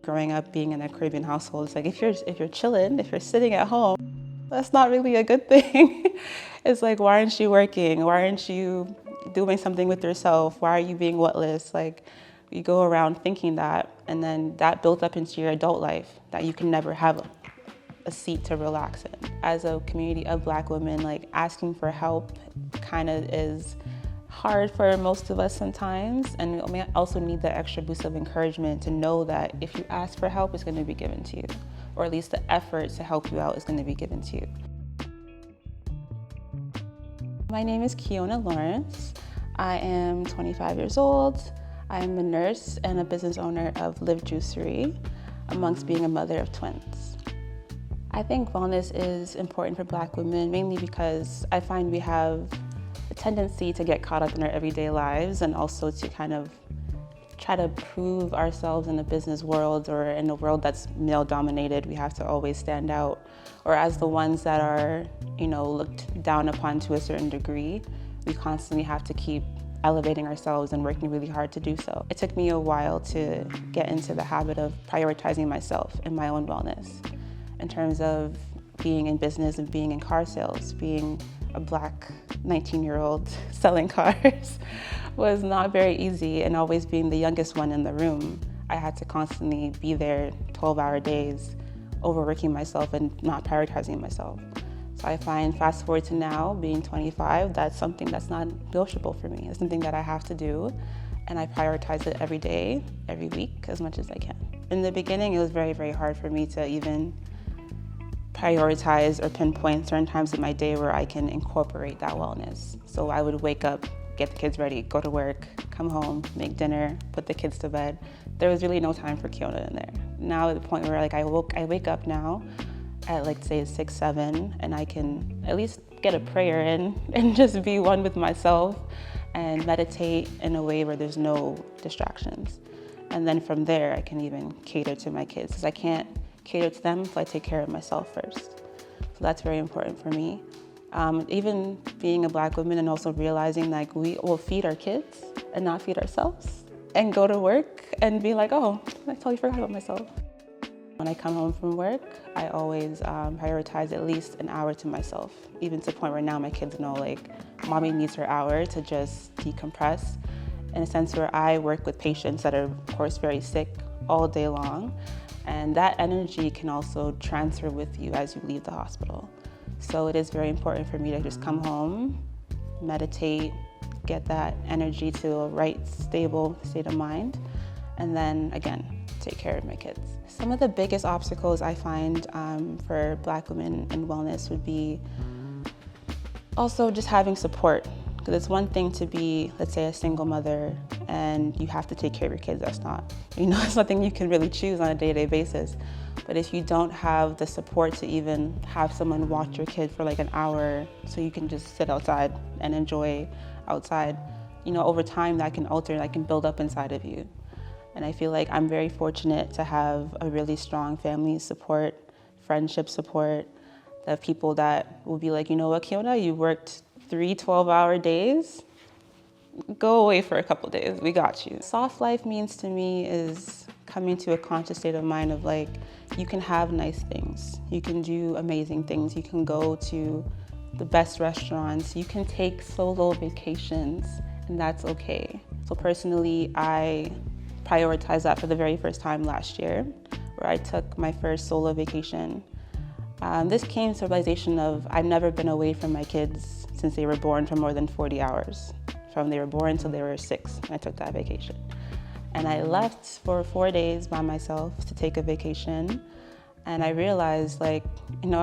Growing up being in a Caribbean household, it's like if you're chilling, if you're sitting at home, that's not really a good thing. It's like, why aren't you working? Why aren't you doing something with yourself? Why are you being whatless? Like, you go around thinking that, and then that built up into your adult life that you can never have a seat to relax in. As a community of Black women, like asking for help kind of is hard for most of us sometimes, and we also need the extra boost of encouragement to know that if you ask for help, it's going to be given to you, or at least the effort to help you out is going to be given to you. My name is Kiona Lawrence. I am 25 years old. I am a nurse and a business owner of Live Juicery, amongst being a mother of twins. I think wellness is important for Black women, mainly because I find we have a tendency to get caught up in our everyday lives, and also to kind of try to prove ourselves in the business world or in a world that's male dominated. We have to always stand out, or as the ones that are, looked down upon to a certain degree, we constantly have to keep elevating ourselves and working really hard to do so. It took me a while to get into the habit of prioritizing myself and my own wellness in terms of being in business and being in car sales. Being a Black 19-year-old selling cars was not very easy, and always being the youngest one in the room, I had to constantly be there 12-hour days, overworking myself and not prioritizing myself. So I find, fast forward to now, being 25, that's something that's not negotiable for me. It's something that I have to do, and I prioritize it every day, every week, as much as I can. In the beginning, it was very, very hard for me to even prioritize or pinpoint certain times in my day where I can incorporate that wellness. So I would wake up, get the kids ready, go to work, come home, make dinner, put the kids to bed. There was really no time for Kiona in there. Now at the point where I wake up now at say 6, 7, and I can at least get a prayer in and just be one with myself and meditate in a way where there's no distractions. And then from there, I can even cater to my kids, because I can't cater to them if I take care of myself first. So that's very important for me. Even being a Black woman and also realizing we will feed our kids and not feed ourselves, and go to work and be like, oh, I totally forgot about myself. When I come home from work, I always prioritize at least an hour to myself, even to the point where now my kids know mommy needs her hour to just decompress, in a sense where I work with patients that are, of course, very sick all day long. And that energy can also transfer with you as you leave the hospital. So it is very important for me to just come home, meditate, get that energy to a right, stable state of mind, and then again, take care of my kids. Some of the biggest obstacles I find for Black women in wellness would be also just having support. Because it's one thing to be, let's say, a single mother and you have to take care of your kids. That's not, it's something you can really choose on a day-to-day basis. But if you don't have the support to even have someone watch your kid for an hour so you can just sit outside and enjoy outside, over time that can alter, that can build up inside of you. And I feel like I'm very fortunate to have a really strong family support, friendship support, the people that will be like, you know what, Kiona, you worked 3 12-hour days, go away for a couple days, we got you. Soft life means to me is coming to a conscious state of mind of you can have nice things, you can do amazing things, you can go to the best restaurants, you can take solo vacations, and that's okay. So personally, I prioritized that for the very first time last year, where I took my first solo vacation. This came to a realization of I've never been away from my kids since they were born for more than 40 hours. From they were born till they were 6, and I took that vacation. And I left for 4 days by myself to take a vacation. And I realized, I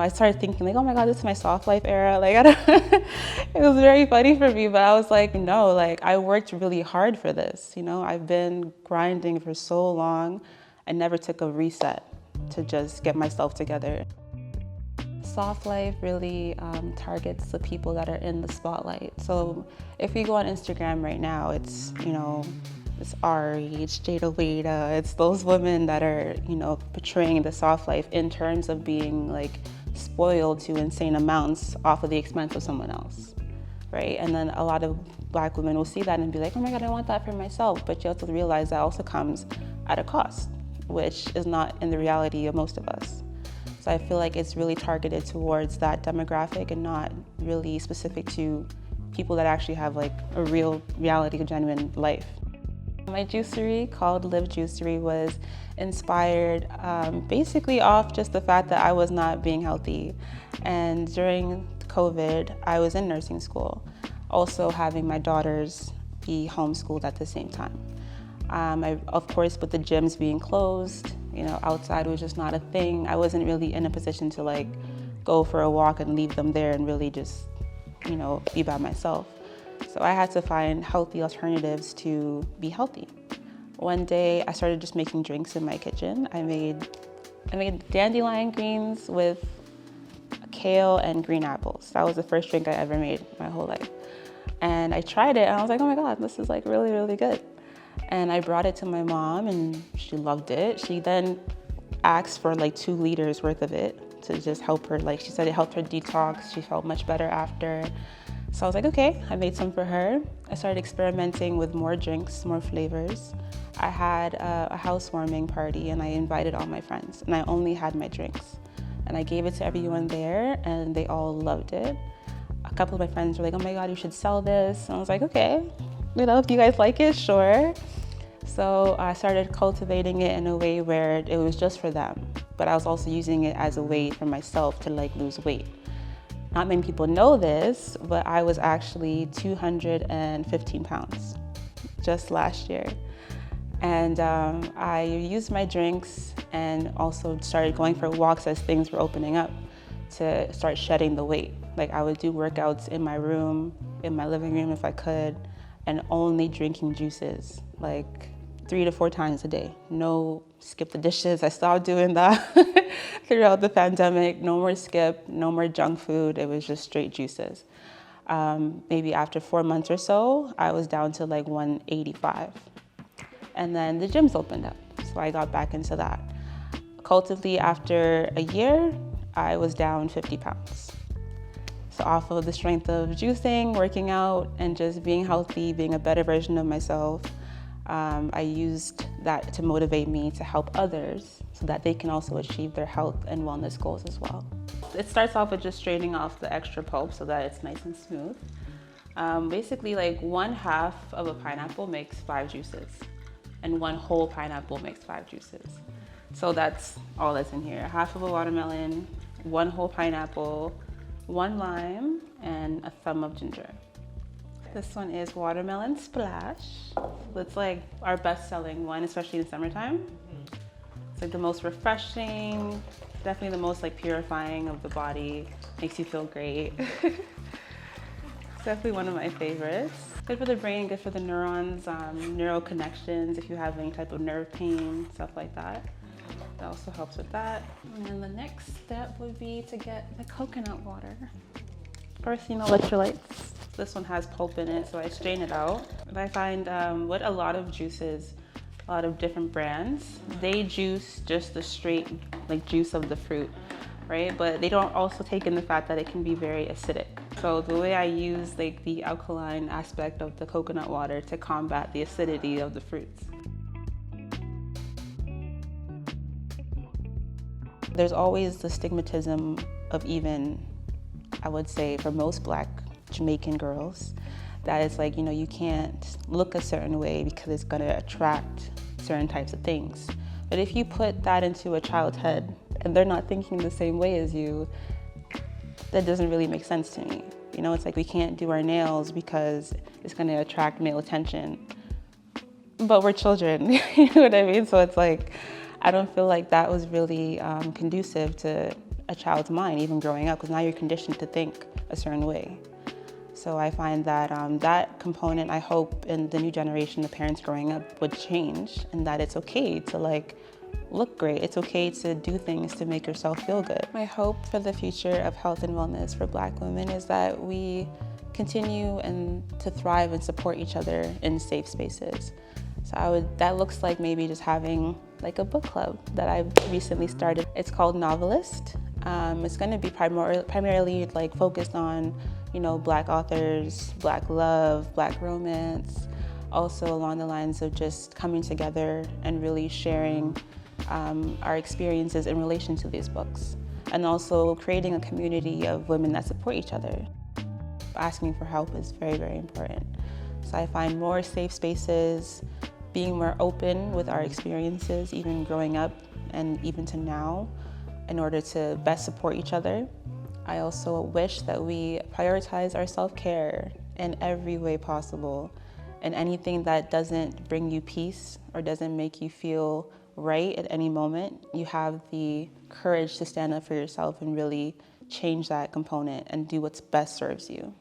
started thinking oh my God, this is my soft life era. It was very funny for me, but I was no, I worked really hard for this. I've been grinding for so long. I never took a reset to just get myself together. Soft life really targets the people that are in the spotlight. So if you go on Instagram right now, it's, it's Ari, it's Jada Wada, it's those women that are, portraying the soft life in terms of being spoiled to insane amounts off of the expense of someone else, right? And then a lot of Black women will see that and be like, oh my God, I want that for myself. But you have to realize that also comes at a cost. which is not in the reality of most of us. So I feel like it's really targeted towards that demographic and not really specific to people that actually have like a real reality, genuine life. My juicery, called Live Juicery, was inspired basically off just the fact that I was not being healthy. And during COVID, I was in nursing school, also having my daughters be homeschooled at the same time. Of course, with the gyms being closed, outside was just not a thing. I wasn't really in a position to like go for a walk and leave them there and really just, be by myself. So I had to find healthy alternatives to be healthy. One day I started just making drinks in my kitchen. I made dandelion greens with kale and green apples. That was the first drink I ever made my whole life. And I tried it and I was like, oh my God, this is like really, really good. And I brought it to my mom and she loved it. She then asked for like 2 liters worth of it to just help her. Like she said it helped her detox. She felt much better after. So I was like, okay, I made some for her. I started experimenting with more drinks, more flavors. I had a housewarming party and I invited all my friends and I only had my drinks. And I gave it to everyone there and they all loved it. A couple of my friends were like, oh my God, you should sell this. And I was like, okay, if you guys like it, sure. So I started cultivating it in a way where it was just for them, but I was also using it as a way for myself to like lose weight. Not many people know this, but I was actually 215 pounds just last year. And I used my drinks and also started going for walks as things were opening up to start shedding the weight. Like I would do workouts in my room, in my living room if I could, and only drinking juices, like 3 to 4 times a day. No skip the dishes, I stopped doing that throughout the pandemic. No more skip, no more junk food, it was just straight juices. Maybe after 4 months or so, I was down to like 185. And then the gyms opened up, so I got back into that. Cultively, after a year, I was down 50 pounds. So off of the strength of juicing, working out, and just being healthy, being a better version of myself, I used that to motivate me to help others so that they can also achieve their health and wellness goals as well. It starts off with just straining off the extra pulp so that it's nice and smooth. Basically, like 1/2 of a pineapple makes 5 juices, and 1 whole pineapple makes 5 juices. So that's all that's in here. 1/2 of a watermelon, 1 whole pineapple, 1 lime, and a thumb of ginger. This one is Watermelon Splash. It's like our best-selling one, especially in the summertime. It's like the most refreshing, definitely the most like purifying of the body. Makes you feel great. It's definitely one of my favorites. Good for the brain, good for the neurons, neural connections, if you have any type of nerve pain, stuff like that. That also helps with that. And then the next step would be to get the coconut water. First, electrolytes. This one has pulp in it, so I strain it out. And I find with a lot of juices, a lot of different brands, they juice just the straight like juice of the fruit, right? But they don't also take in the fact that it can be very acidic. So the way I use like the alkaline aspect of the coconut water to combat the acidity of the fruits. There's always the stigmatism of even, I would say for most Black Jamaican girls, that it's like, you can't look a certain way because it's gonna attract certain types of things. But if you put that into a child's head and they're not thinking the same way as you, that doesn't really make sense to me. It's like we can't do our nails because it's gonna attract male attention. But we're children, you know what I mean? So it's like, I don't feel like that was really conducive to a child's mind, even growing up, because now you're conditioned to think a certain way. So I find that that component, I hope in the new generation of parents growing up would change, and that it's okay to like look great. It's okay to do things to make yourself feel good. My hope for the future of health and wellness for Black women is that we continue to thrive and support each other in safe spaces. So that looks like maybe just having like a book club that I've recently started. It's called Novelist. It's going to be primarily like focused on, Black authors, Black love, Black romance, also along the lines of just coming together and really sharing our experiences in relation to these books, and also creating a community of women that support each other. Asking for help is very, very important. So I find more safe spaces, being more open with our experiences, even growing up and even to now, in order to best support each other. I also wish that we prioritize our self-care in every way possible, and anything that doesn't bring you peace or doesn't make you feel right at any moment, you have the courage to stand up for yourself and really change that component and do what's best serves you.